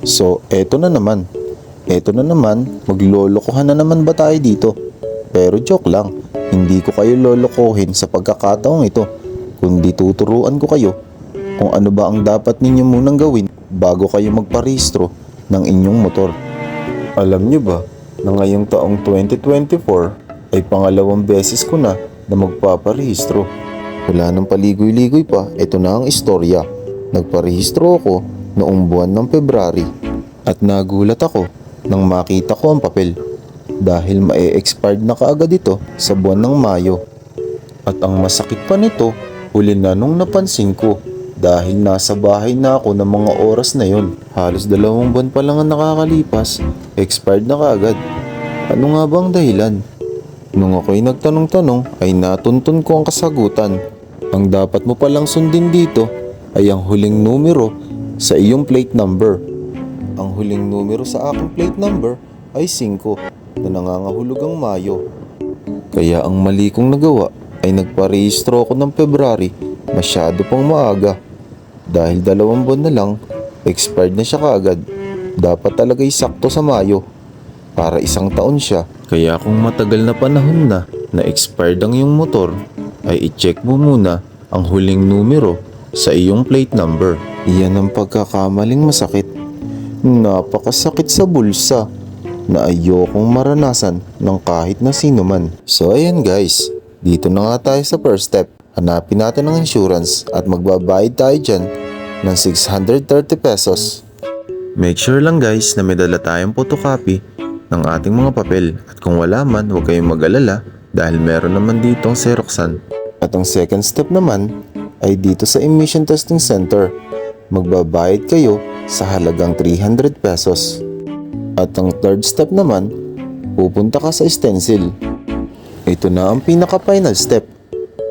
So, eto na naman. Maglolokohan na naman ba tayo dito? Pero joke lang, hindi ko kayo lolokohin sa pagkakataong ito, kundi tuturuan ko kayo kung ano ba ang dapat ninyo munang gawin bago kayo magparehistro ng inyong motor. Alam nyo ba na ngayong taong 2024 ay pangalawang beses ko na magpaparehistro. Wala nang paligoy-ligoy pa, ito na ang istorya. Nagparehistro ako noong buwan ng February at nagulat ako nang makita ko ang papel dahil mae-expired na kaagad ito sa buwan ng Mayo. At ang masakit pa nito, huli na nung napansin ko dahil nasa bahay na ako ng mga oras na yon. Halos 2 buwan pa lang ang nakakalipas, expired na kaagad. Ano nga ba ang dahilan? Nung ako'y nagtanong-tanong ay natuntun ko ang kasagutan. Ang dapat mo palang sundin dito ay ang huling numero sa iyong plate number. Ang huling numero sa aking plate number ay 5 na nangangahulugang Mayo. Kaya ang mali kong nagawa ay nagparehistro ako ng February masyado pang maaga. Dahil 2 buwan na lang, expired na siya kaagad. Dapat talaga'y sakto sa Mayo para 1 taon siya. Kaya kung matagal na panahon na expired ang iyong motor, ay i-check mo muna ang huling numero sa iyong plate number. Iyan ang pagkakamaling masakit. Napakasakit sa bulsa na ayokong maranasan ng kahit na sino man. So ayan guys, dito na nga tayo sa first step. Hanapin natin ang insurance at magbabayad tayo dyan ng 630 pesos. Make sure lang guys na may dala tayong photocopy ng ating mga papel at kung wala man, huwag kayong mag-alala dahil meron naman dito ang Xeroxan. At ang second step naman ay dito sa Emission Testing Center. Magbabayad kayo sa halagang 300 pesos. At ang third step naman, pupunta ka sa stencil. Ito na ang pinaka-final step.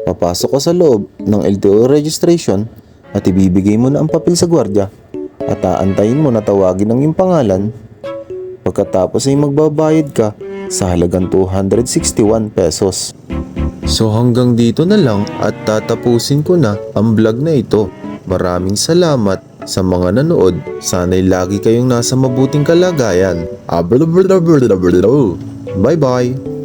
Papasok ka sa loob ng LTO registration at ibibigay mo na ang papel sa gwardiya at aantayin mo na tawagin ang iyong pangalan. Pagkatapos ay magbabayad ka sa halagang 261 pesos. So hanggang dito na lang at tatapusin ko na ang vlog na ito. Maraming salamat sa mga nanood. Sana'y lagi kayong nasa mabuting kalagayan. Bye bye!